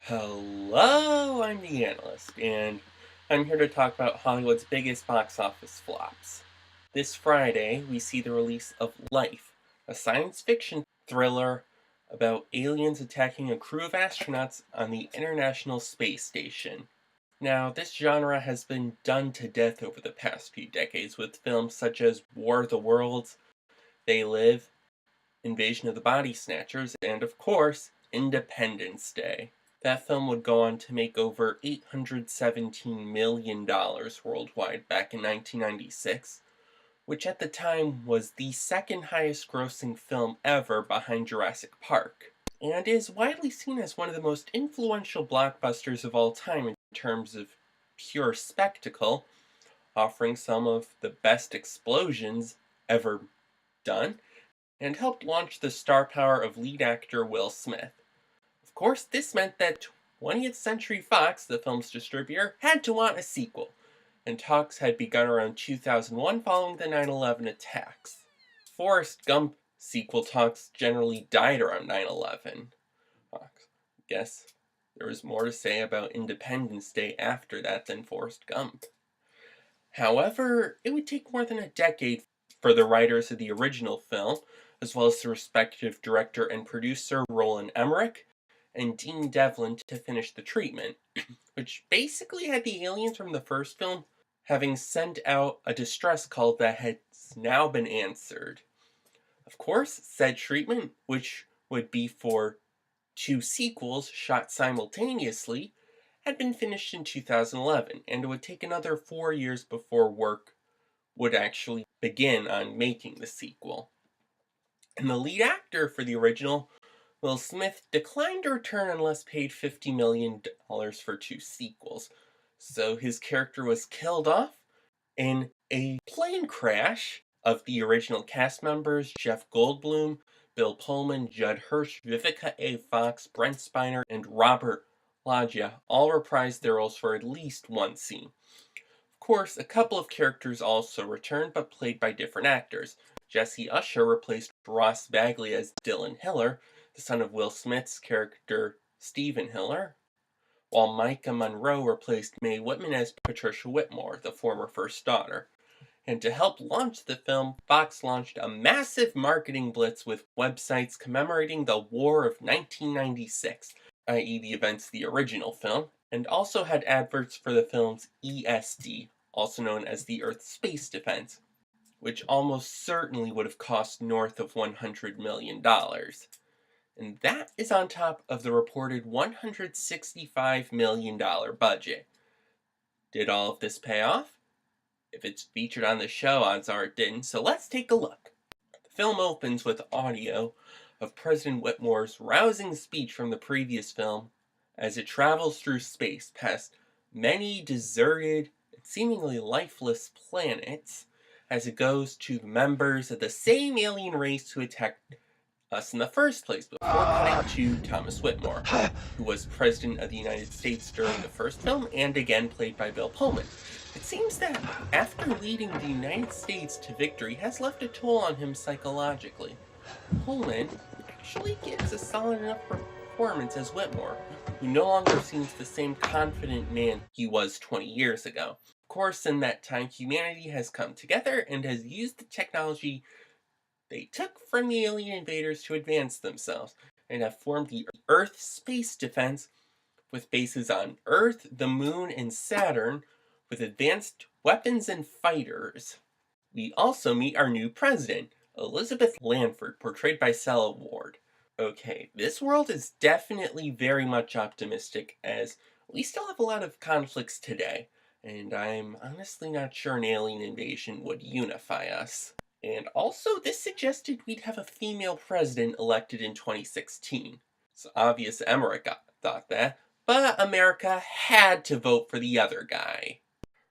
Hello, I'm the Analyst, and I'm here to talk about Hollywood's biggest box office flops. This Friday, we see the release of Life, a science fiction thriller about aliens attacking a crew of astronauts on the International Space Station. Now, this genre has been done to death over the past few decades with films such as War of the Worlds, They Live, Invasion of the Body Snatchers, and of course, Independence Day. That film would go on to make over $817 million worldwide back in 1996, which at the time was the second highest grossing film ever behind Jurassic Park, and is widely seen as one of the most influential blockbusters of all time in terms of pure spectacle, offering some of the best explosions ever done, and helped launch the star power of lead actor Will Smith. Of course, this meant that 20th Century Fox, the film's distributor, had to want a sequel, and talks had begun around 2001 following the 9/11 attacks. Forrest Gump sequel talks generally died around 9/11. I guess there was more to say about Independence Day after that than Forrest Gump. However, it would take more than a decade for the writers of the original film, as well as the respective director and producer Roland Emmerich and Dean Devlin, to finish the treatment, which basically had the aliens from the first film having sent out a distress call that has now been answered. Of course, said treatment, which would be for two sequels shot simultaneously, had been finished in 2011, and it would take another 4 years before work would actually begin on making the sequel. And the lead actor for the original, Will Smith, declined to return unless paid $50 million for two sequels. So his character was killed off in a plane crash of the original cast members Jeff Goldblum, Bill Pullman, Judd Hirsch, Vivica A. Fox, Brent Spiner, and Robert Loggia all reprised their roles for at least one scene. Of course, a couple of characters also returned, but played by different actors. Jesse Usher replaced Ross Bagley as Dylan Hiller, the son of Will Smith's character Stephen Hiller, while Micah Monroe replaced Mae Whitman as Patricia Whitmore, the former first daughter. And to help launch the film, Fox launched a massive marketing blitz with websites commemorating the War of 1996, i.e., the events of the original film, and also had adverts for the film's ESD, also known as the Earth Space Defense, which almost certainly would have cost north of $100 million. And that is on top of the reported $165 million budget. Did all of this pay off? If it's featured on the show, odds are it didn't, so let's take a look. The film opens with audio of President Whitmore's rousing speech from the previous film as it travels through space past many deserted and seemingly lifeless planets as it goes to the members of the same alien race who attacked us in the first place, before cutting to Thomas Whitmore, who was President of the United States during the first film and again played by Bill Pullman. It seems that after leading the United States to victory has left a toll on him psychologically. Pullman actually gives a solid enough performance as Whitmore, who no longer seems the same confident man he was 20 years ago. Of course, in that time, humanity has come together and has used the technology they took from the alien invaders to advance themselves, and have formed the Earth Space Defense with bases on Earth, the Moon, and Saturn, with advanced weapons and fighters. We also meet our new president, Elizabeth Lanford, portrayed by Sela Ward. Okay, this world is definitely very much optimistic, as we still have a lot of conflicts today, and I'm honestly not sure an alien invasion would unify us. And also, this suggested we'd have a female president elected in 2016. It's obvious Emmerich thought that, but America had to vote for the other guy.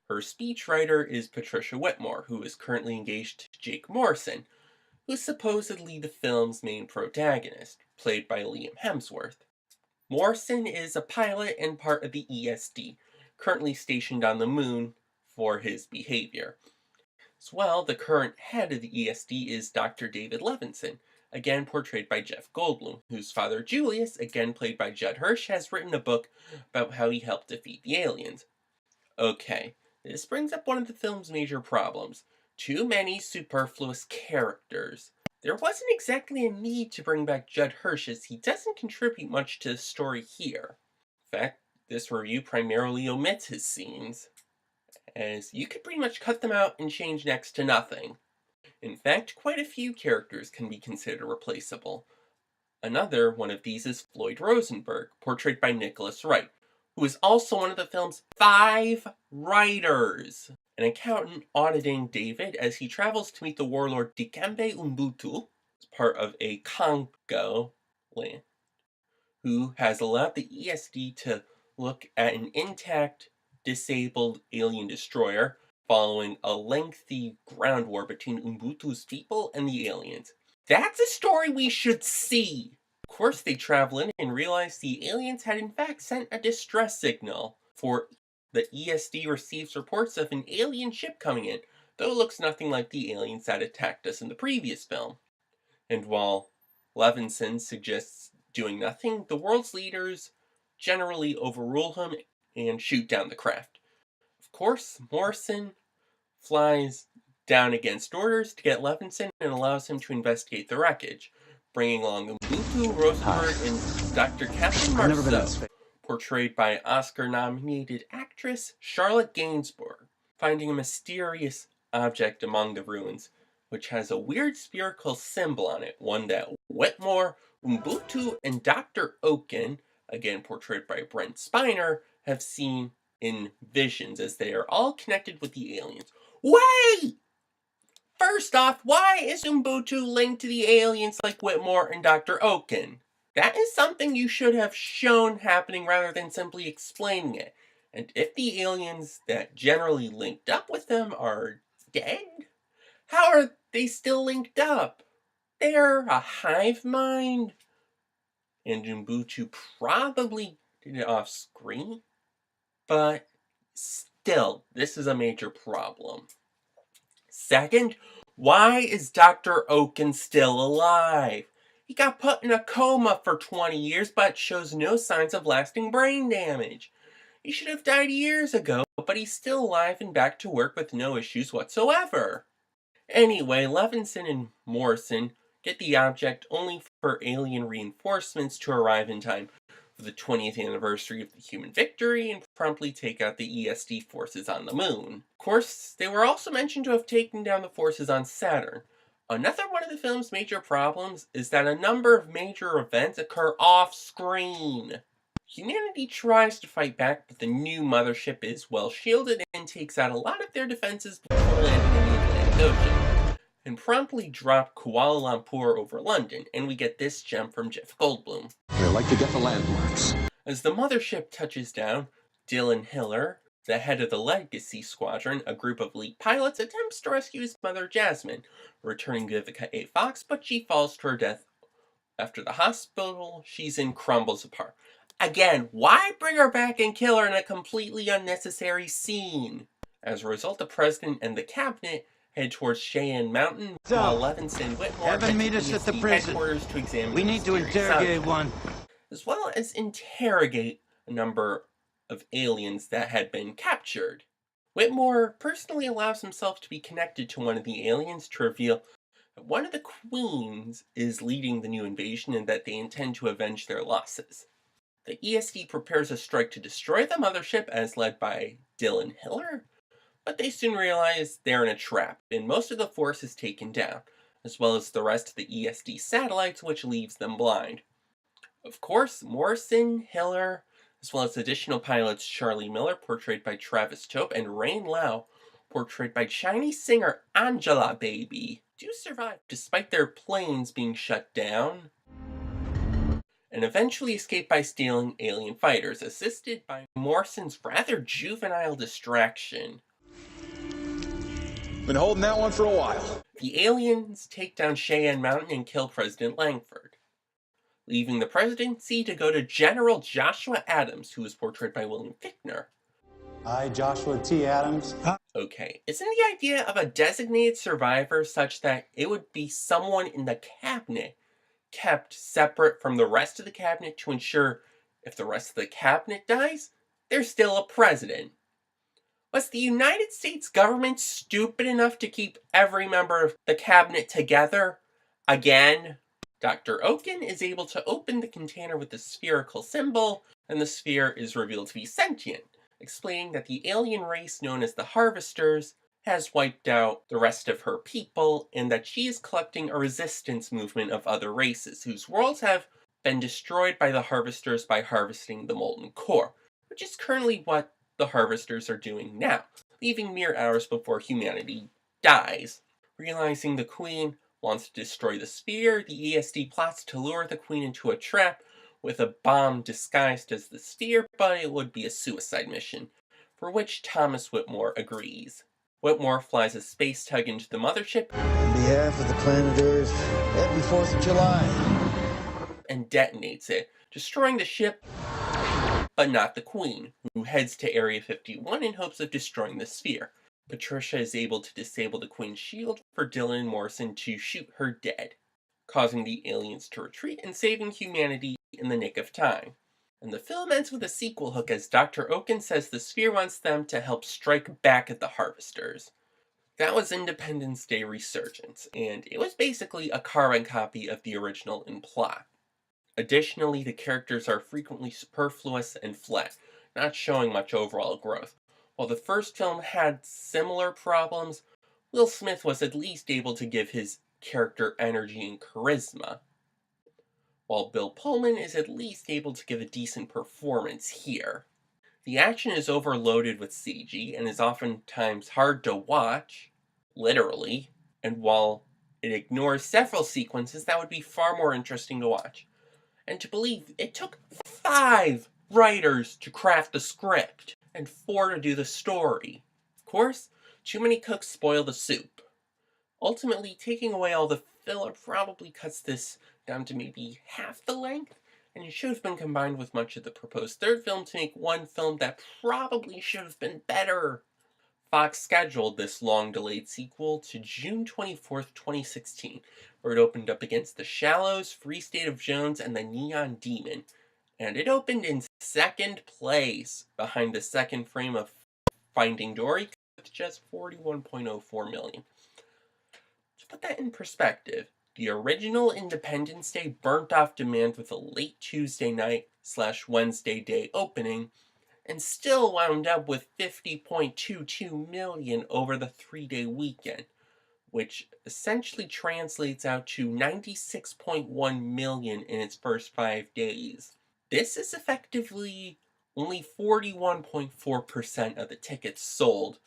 Her speechwriter is Patricia Whitmore, who is currently engaged to Jake Morrison, who's supposedly the film's main protagonist, played by Liam Hemsworth. Morrison is a pilot and part of the ESD, currently stationed on the moon for his behavior. As well, the current head of the ESD is Dr. David Levinson, again portrayed by Jeff Goldblum, whose father Julius, again played by Judd Hirsch, has written a book about how he helped defeat the aliens. Okay, this brings up one of the film's major problems. Too many superfluous characters. There wasn't exactly a need to bring back Judd Hirsch, as he doesn't contribute much to the story here. In fact, this review primarily omits his scenes, as you could pretty much cut them out and change next to nothing. In fact, quite a few characters can be considered replaceable. Another one of these is Floyd Rosenberg, portrayed by Nicholas Wright, who is also one of the film's 5 writers. An accountant auditing David as he travels to meet the warlord Dikembe Umbutu, as part of a Congo land, who has allowed the ESD to look at an intact, disabled alien destroyer following a lengthy ground war between Umbutu's people and the aliens. That's a story we should see! Of course, they travel in and realize the aliens had in fact sent a distress signal, for the ESD receives reports of an alien ship coming in, though it looks nothing like the aliens that attacked us in the previous film. And while Levinson suggests doing nothing, the world's leaders generally overrule him and shoot down the craft. Of course, Morrison flies down against orders to get Levinson and allows him to investigate the wreckage, bringing along Umbutu, Rosenberg, and Dr. Catherine Marceau, portrayed by Oscar-nominated actress Charlotte Gainsbourg, finding a mysterious object among the ruins, which has a weird spherical symbol on it, one that Whitmore, Umbutu, and Dr. Oaken, again portrayed by Brent Spiner, have seen in visions, as they are all connected with the aliens. Wait! First off, why is Umbutu linked to the aliens like Whitmore and Dr. Oaken? That is something you should have shown happening rather than simply explaining it. And if the aliens that generally linked up with them are dead, how are they still linked up? They're a hive mind. And Umbutu probably did it off screen. But still, this is a major problem. Second, why is Dr. Oaken still alive? He got put in a coma for 20 years, but shows no signs of lasting brain damage. He should have died years ago, but he's still alive and back to work with no issues whatsoever. Anyway, Levinson and Morrison get the object only for alien reinforcements to arrive in time for the 20th anniversary of the human victory and promptly take out the ESD forces on the moon. Of course, they were also mentioned to have taken down the forces on Saturn. Another one of the film's major problems is that a number of major events occur off-screen. Humanity tries to fight back, but the new mothership is well shielded and takes out a lot of their defenses before landing in the Atlantic Ocean, and promptly drop Kuala Lumpur over London, and we get this gem from Jeff Goldblum. We'd like to get the landmarks. As the mothership touches down, Dylan Hiller, the head of the Legacy Squadron, a group of elite pilots, attempts to rescue his mother Jasmine, returning Vivica A. Fox, but she falls to her death after the hospital she's in crumbles apart. Again, why bring her back and kill her in a completely unnecessary scene? As a result, the president and the cabinet head towards Cheyenne Mountain, while Levinson and Whitmore Have him meet us at the prison. headquarters to examine We need to interrogate one. as well as interrogate a number of aliens that had been captured. Whitmore personally allows himself to be connected to one of the aliens to reveal that one of the queens is leading the new invasion and that they intend to avenge their losses. The ESD prepares a strike to destroy the mothership as led by Dylan Hiller, but they soon realize they're in a trap, and most of the force is taken down, as well as the rest of the ESD satellites, which leaves them blind. Of course, Morrison, Hiller, as well as additional pilots Charlie Miller, portrayed by Travis Tope, and Rain Lau, portrayed by Chinese singer Angela Baby, do survive despite their planes being shut down, and eventually escape by stealing alien fighters, assisted by Morrison's rather juvenile distraction. Been holding that one for a while. The aliens take down Cheyenne Mountain and kill President Langford, leaving the presidency to go to General Joshua Adams, who is portrayed by William Fichtner. I, Joshua T. Adams. Okay, isn't the idea of a designated survivor such that it would be someone in the cabinet kept separate from the rest of the cabinet to ensure if the rest of the cabinet dies, there's still a president? Was the United States government stupid enough to keep every member of the cabinet together? Again? Dr. Oaken is able to open the container with the spherical symbol, and the sphere is revealed to be sentient, explaining that the alien race known as the Harvesters has wiped out the rest of her people, and that she is collecting a resistance movement of other races whose worlds have been destroyed by the Harvesters by harvesting the molten core, which is currently what the Harvesters are doing now, leaving mere hours before humanity dies. Realizing the Queen wants to destroy the sphere, the ESD plots to lure the Queen into a trap with a bomb disguised as the sphere, but it would be a suicide mission, for which Thomas Whitmore agrees. Whitmore flies a space tug into the mothership On behalf of the planet Earth, happy 4th of July. and detonates it, destroying the ship, but not the Queen, who heads to Area 51 in hopes of destroying the sphere. Patricia is able to disable the Queen's shield for Dylan and Morrison to shoot her dead, causing the aliens to retreat and saving humanity in the nick of time. And the film ends with a sequel hook as Dr. Oaken says the sphere wants them to help strike back at the Harvesters. That was Independence Day Resurgence, and it was basically a carbon copy of the original in plot. Additionally, the characters are frequently superfluous and flat, not showing much overall growth. While the first film had similar problems, Will Smith was at least able to give his character energy and charisma, while Bill Pullman is at least able to give a decent performance here. The action is overloaded with CG and is oftentimes hard to watch, literally, and while it ignores several sequences that would be far more interesting to watch. And to believe it took 5 writers to craft the script and 4 to do the story. Of course, too many cooks spoil the soup. Ultimately, taking away all the filler probably cuts this down to maybe half the length, and it should have been combined with much of the proposed third film to make one film that probably should have been better. Fox scheduled this long-delayed sequel to June 24th, 2016, where it opened up against The Shallows, Free State of Jones, and The Neon Demon, and it opened in second place behind the second frame of Finding Dory with just $41.04 million. To put that in perspective, the original Independence Day burnt off demand with a late Tuesday night / Wednesday day opening, and still wound up with $50.22 million over the 3-day weekend, which essentially translates out to $96.1 million in its first 5 days. This is effectively only 41.4% of the tickets sold,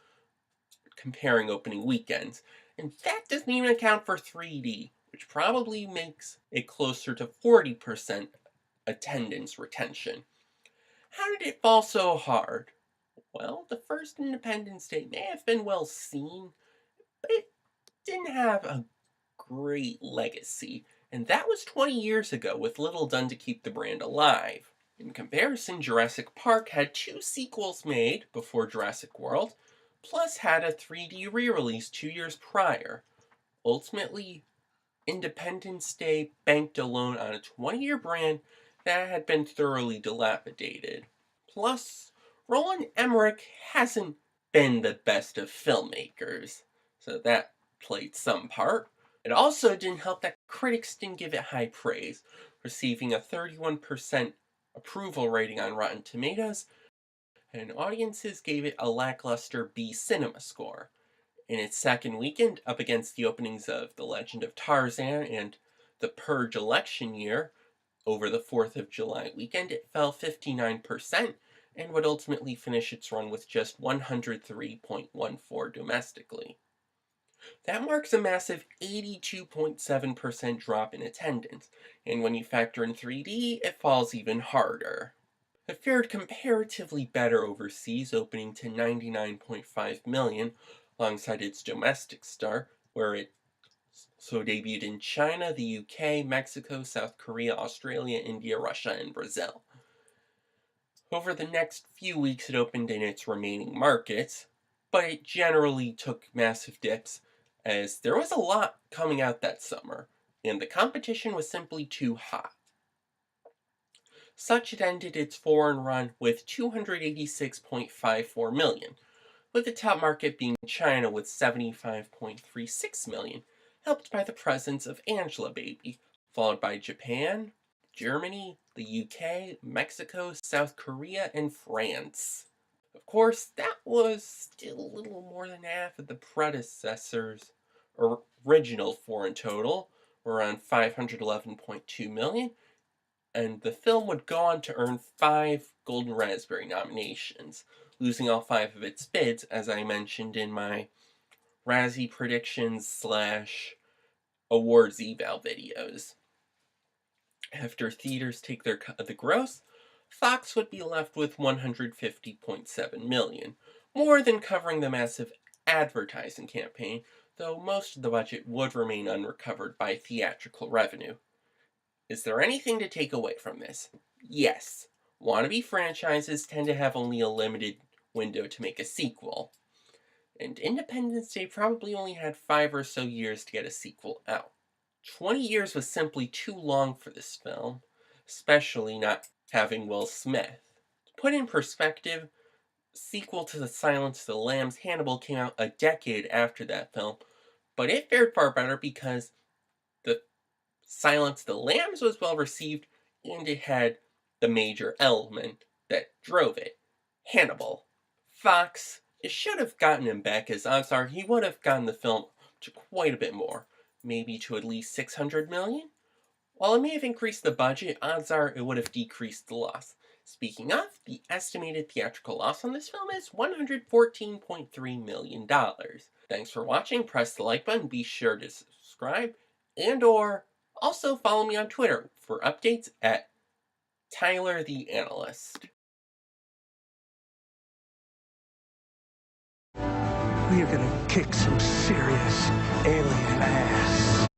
comparing opening weekends, and that doesn't even account for 3D, which probably makes it closer to 40% attendance retention. How did it fall so hard? Well, the first Independence Day may have been well seen, but it didn't have a great legacy, and that was 20 years ago with little done to keep the brand alive. In comparison, Jurassic Park had 2 sequels made before Jurassic World, plus had a 3D re-release 2 years prior. Ultimately, Independence Day banked alone on a 20-year brand that had been thoroughly dilapidated. Plus, Roland Emmerich hasn't been the best of filmmakers, so that played some part. It also didn't help that critics didn't give it high praise, receiving a 31% approval rating on Rotten Tomatoes, and audiences gave it a lackluster B cinema score. In its second weekend, up against the openings of The Legend of Tarzan and The Purge election year, over the 4th of July weekend, it fell 59% and would ultimately finish its run with just 103.14 domestically. That marks a massive 82.7% drop in attendance, and when you factor in 3D, it falls even harder. It fared comparatively better overseas, opening to $99.5 million, alongside its domestic star, where it debuted in China, the UK, Mexico, South Korea, Australia, India, Russia, and Brazil. Over the next few weeks, it opened in its remaining markets, but it generally took massive dips as there was a lot coming out that summer, and the competition was simply too hot. Such it ended its foreign run with $286.54 million, with the top market being China with $75.36 million, helped by the presence of Angelababy, followed by Japan, Germany, the UK, Mexico, South Korea, and France. Of course, that was still a little more than half of the predecessor's original foreign total, around $511.2 million, and the film would go on to earn 5 Golden Raspberry nominations, losing all 5 of its bids, as I mentioned in my Razzie predictions / awards eval videos. After theaters take their cut of the gross, Fox would be left with $150.7 million, more than covering the massive advertising campaign, though most of the budget would remain unrecovered by theatrical revenue. Is there anything to take away from this? Yes. Wannabe franchises tend to have only a limited window to make a sequel, and Independence Day probably only had 5 or so years to get a sequel out. 20 years was simply too long for this film, especially not having Will Smith. To put in perspective, sequel to The Silence of the Lambs, Hannibal, came out a decade after that film, but it fared far better because The Silence of the Lambs was well received and it had the major element that drove it, Hannibal. Fox, it should have gotten him back, as odds are he would have gotten the film to quite a bit more, maybe to at least $600 million? While it may have increased the budget, odds are it would have decreased the loss. Speaking of, the estimated theatrical loss on this film is $114.3 million. Thanks for watching, press the like button, be sure to subscribe, and or also follow me on Twitter for updates at Tyler the Analyst. We are gonna kick some serious